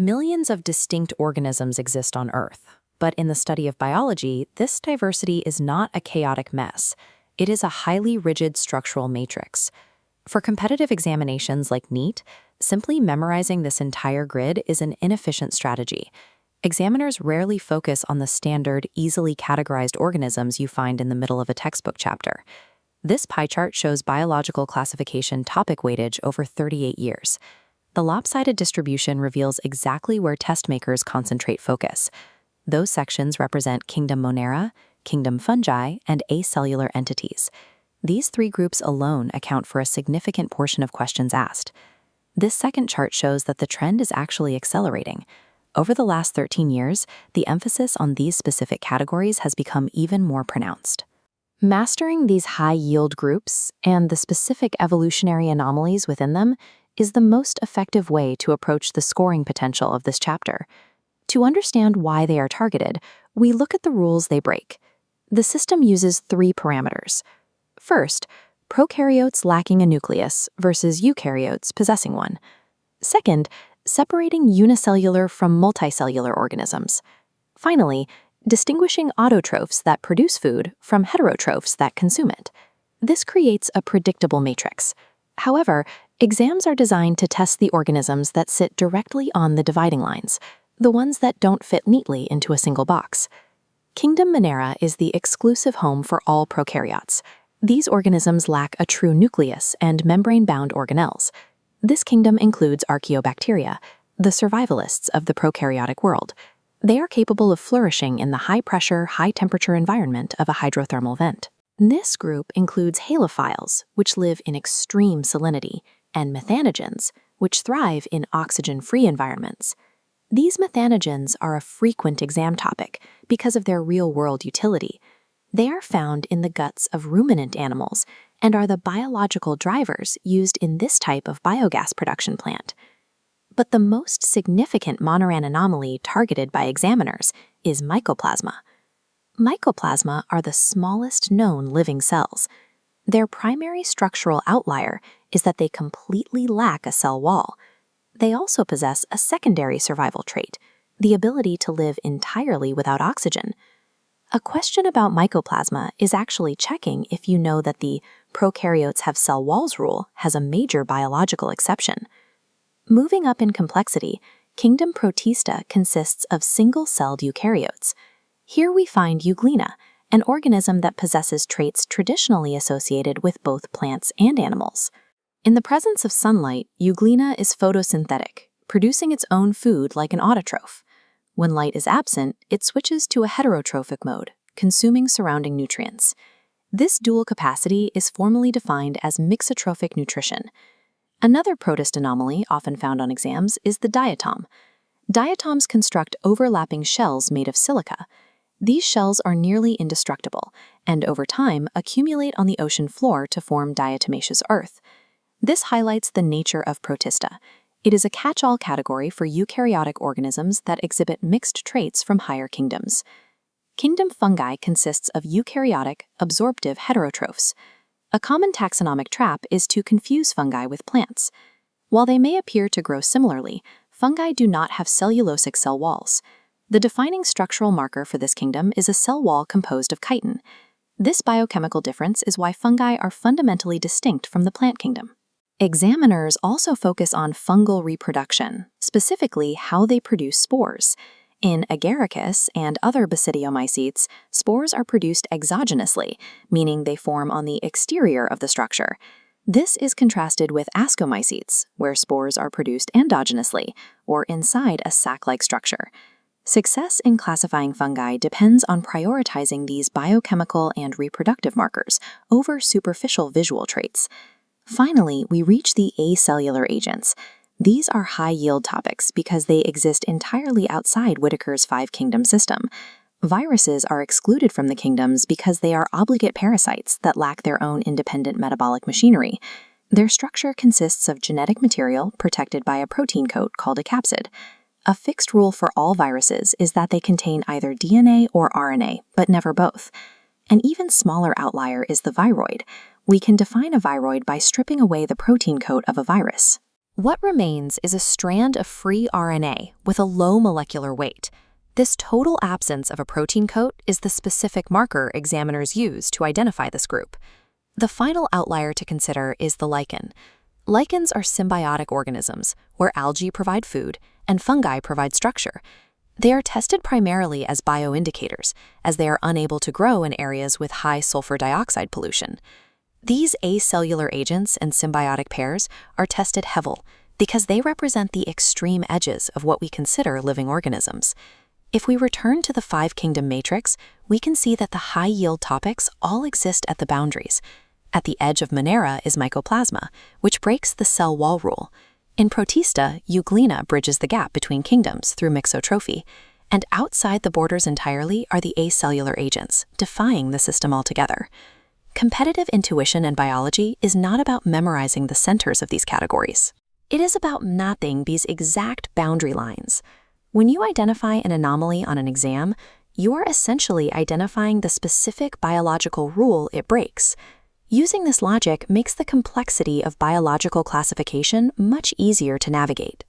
Millions of distinct organisms exist on Earth, but in the study of biology, this diversity is not a chaotic mess. It is a highly rigid structural matrix. For competitive examinations like Neet, simply memorizing this entire grid is an inefficient strategy. Examiners rarely focus on the standard, easily categorized organisms you find in the middle of a textbook chapter. This pie chart shows biological classification topic weightage over 38 years. The lopsided distribution reveals exactly where test makers concentrate focus. Those sections represent kingdom Monera, kingdom fungi, and acellular entities. These three groups alone account for a significant portion of questions asked. This second chart shows that the trend is actually accelerating. Over the last 13 years, the emphasis on these specific categories has become even more pronounced. Mastering these high-yield groups and the specific evolutionary anomalies within them is the most effective way to approach the scoring potential of this chapter. To understand why they are targeted, we look at the rules they break. The system uses three parameters. First, prokaryotes lacking a nucleus versus eukaryotes possessing one. Second, separating unicellular from multicellular organisms. Finally, distinguishing autotrophs that produce food from heterotrophs that consume it. This creates a predictable matrix. However, exams are designed to test the organisms that sit directly on the dividing lines, the ones that don't fit neatly into a single box. Kingdom Monera is the exclusive home for all prokaryotes. These organisms lack a true nucleus and membrane-bound organelles. This kingdom includes archaeobacteria, the survivalists of the prokaryotic world. They are capable of flourishing in the high-pressure, high-temperature environment of a hydrothermal vent. This group includes halophiles, which live in extreme salinity, and methanogens, which thrive in oxygen-free environments. These methanogens are a frequent exam topic because of their real-world utility. They are found in the guts of ruminant animals and are the biological drivers used in this type of biogas production plant. But the most significant monoran anomaly targeted by examiners is mycoplasma. Mycoplasma are the smallest known living cells. Their primary structural outlier is that they completely lack a cell wall. They also possess a secondary survival trait, the ability to live entirely without oxygen. A question about mycoplasma is actually checking if you know that the prokaryotes have cell walls rule has a major biological exception. Moving up in complexity, kingdom Protista consists of single-celled eukaryotes. Here we find Euglena, an organism that possesses traits traditionally associated with both plants and animals. In the presence of sunlight, Euglena is photosynthetic, producing its own food like an autotroph. When light is absent, it switches to a heterotrophic mode, consuming surrounding nutrients. This dual capacity is formally defined as mixotrophic nutrition. Another protist anomaly often found on exams is the diatom. Diatoms construct overlapping shells made of silica. These shells are nearly indestructible, and over time accumulate on the ocean floor to form diatomaceous earth. This highlights the nature of Protista. It is a catch-all category for eukaryotic organisms that exhibit mixed traits from higher kingdoms. Kingdom fungi consists of eukaryotic, absorptive heterotrophs. A common taxonomic trap is to confuse fungi with plants. While they may appear to grow similarly, fungi do not have cellulosic cell walls. The defining structural marker for this kingdom is a cell wall composed of chitin. This biochemical difference is why fungi are fundamentally distinct from the plant kingdom. Examiners also focus on fungal reproduction, specifically how they produce spores. In Agaricus and other basidiomycetes, spores are produced exogenously, meaning they form on the exterior of the structure. This is contrasted with ascomycetes, where spores are produced endogenously, or inside a sac-like structure. Success in classifying fungi depends on prioritizing these biochemical and reproductive markers over superficial visual traits. Finally, we reach the acellular agents. These are high-yield topics because they exist entirely outside Whitaker's five-kingdom system. Viruses are excluded from the kingdoms because they are obligate parasites that lack their own independent metabolic machinery. Their structure consists of genetic material protected by a protein coat called a capsid. A fixed rule for all viruses is that they contain either DNA or RNA, but never both. An even smaller outlier is the viroid. We can define a viroid by stripping away the protein coat of a virus. What remains is a strand of free RNA with a low molecular weight. This total absence of a protein coat is the specific marker examiners use to identify this group. The final outlier to consider is the lichen. Lichens are symbiotic organisms, where algae provide food and fungi provide structure. They are tested primarily as bioindicators, as they are unable to grow in areas with high sulfur dioxide pollution. These acellular agents and symbiotic pairs are tested heavily because they represent the extreme edges of what we consider living organisms. If we return to the five-kingdom matrix, we can see that the high-yield topics all exist at the boundaries. At the edge of Monera is mycoplasma, which breaks the cell wall rule. In Protista, Euglena bridges the gap between kingdoms through mixotrophy, and outside the borders entirely are the acellular agents, defying the system altogether. Competitive intuition in biology is not about memorizing the centers of these categories. It is about mapping these exact boundary lines. When you identify an anomaly on an exam, you are essentially identifying the specific biological rule it breaks. Using this logic makes the complexity of biological classification much easier to navigate.